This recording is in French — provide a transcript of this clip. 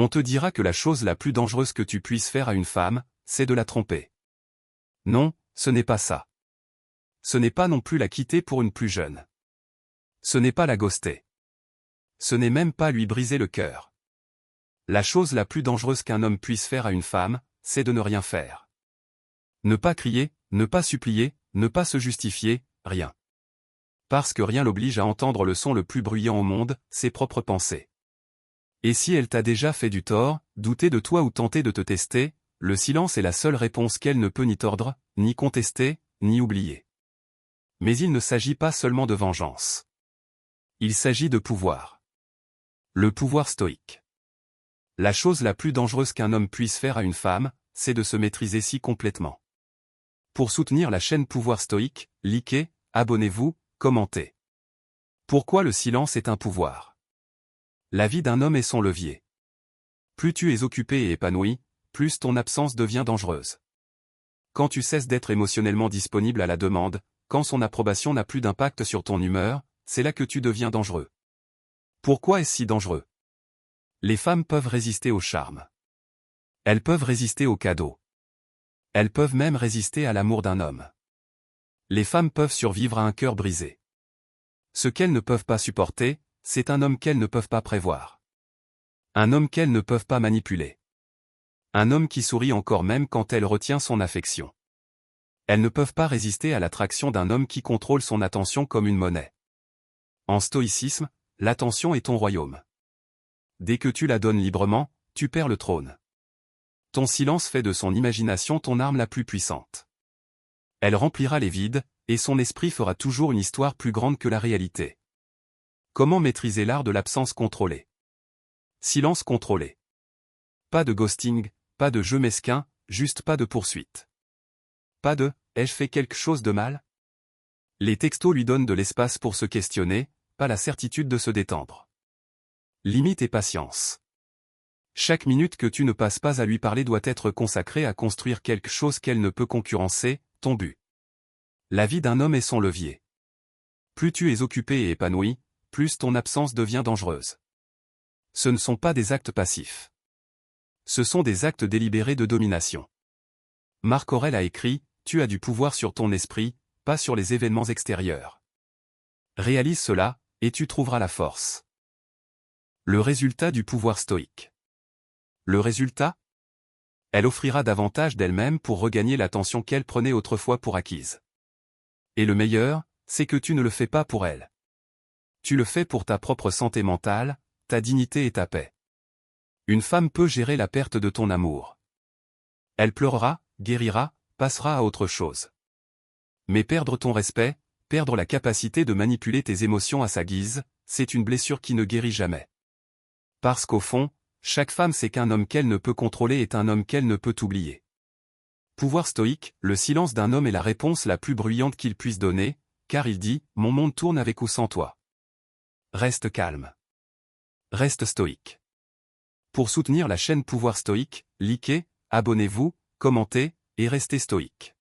On te dira que la chose la plus dangereuse que tu puisses faire à une femme, c'est de la tromper. Non, ce n'est pas ça. Ce n'est pas non plus la quitter pour une plus jeune. Ce n'est pas la ghoster. Ce n'est même pas lui briser le cœur. La chose la plus dangereuse qu'un homme puisse faire à une femme, c'est de ne rien faire. Ne pas crier, ne pas supplier, ne pas se justifier, rien. Parce que rien l'oblige à entendre le son le plus bruyant au monde, ses propres pensées. Et si elle t'a déjà fait du tort, douté de toi ou tenté de te tester, le silence est la seule réponse qu'elle ne peut ni tordre, ni contester, ni oublier. Mais il ne s'agit pas seulement de vengeance. Il s'agit de pouvoir. Le pouvoir stoïque. La chose la plus dangereuse qu'un homme puisse faire à une femme, c'est de se maîtriser si complètement. Pour soutenir la chaîne Pouvoir Stoïque, likez, abonnez-vous, commentez. Pourquoi le silence est un pouvoir? La vie d'un homme est son levier. Plus tu es occupé et épanoui, plus ton absence devient dangereuse. Quand tu cesses d'être émotionnellement disponible à la demande, quand son approbation n'a plus d'impact sur ton humeur, c'est là que tu deviens dangereux. Pourquoi est-ce si dangereux? Les femmes peuvent résister au charme. Elles peuvent résister aux cadeaux. Elles peuvent même résister à l'amour d'un homme. Les femmes peuvent survivre à un cœur brisé. Ce qu'elles ne peuvent pas supporter, c'est un homme qu'elles ne peuvent pas prévoir. Un homme qu'elles ne peuvent pas manipuler. Un homme qui sourit encore même quand elle retient son affection. Elles ne peuvent pas résister à l'attraction d'un homme qui contrôle son attention comme une monnaie. En stoïcisme, l'attention est ton royaume. Dès que tu la donnes librement, tu perds le trône. Ton silence fait de son imagination ton arme la plus puissante. Elle remplira les vides, et son esprit fera toujours une histoire plus grande que la réalité. Comment maîtriser l'art de l'absence contrôlée? Silence contrôlé. Pas de ghosting, pas de jeu mesquin, juste pas de poursuite. Pas de « ai-je fait quelque chose de mal ?» Les textos lui donnent de l'espace pour se questionner, pas la certitude de se détendre. Limite et patience. Chaque minute que tu ne passes pas à lui parler doit être consacrée à construire quelque chose qu'elle ne peut concurrencer, ton but. La vie d'un homme est son levier. Plus tu es occupé et épanoui, plus ton absence devient dangereuse. Ce ne sont pas des actes passifs. Ce sont des actes délibérés de domination. Marc Aurèle a écrit « Tu as du pouvoir sur ton esprit, pas sur les événements extérieurs. » Réalise cela, et tu trouveras la force. Le résultat du pouvoir stoïque. Le résultat? Elle offrira davantage d'elle-même pour regagner l'attention qu'elle prenait autrefois pour acquise. Et le meilleur, c'est que tu ne le fais pas pour elle. Tu le fais pour ta propre santé mentale, ta dignité et ta paix. Une femme peut gérer la perte de ton amour. Elle pleurera, guérira, passera à autre chose. Mais perdre ton respect, perdre la capacité de manipuler tes émotions à sa guise, c'est une blessure qui ne guérit jamais. Parce qu'au fond, chaque femme sait qu'un homme qu'elle ne peut contrôler est un homme qu'elle ne peut oublier. Pouvoir stoïque, le silence d'un homme est la réponse la plus bruyante qu'il puisse donner, car il dit « Mon monde tourne avec ou sans toi. » Reste calme. Reste stoïque. Pour soutenir la chaîne Pouvoir Stoïque, likez, abonnez-vous, commentez, et restez stoïque.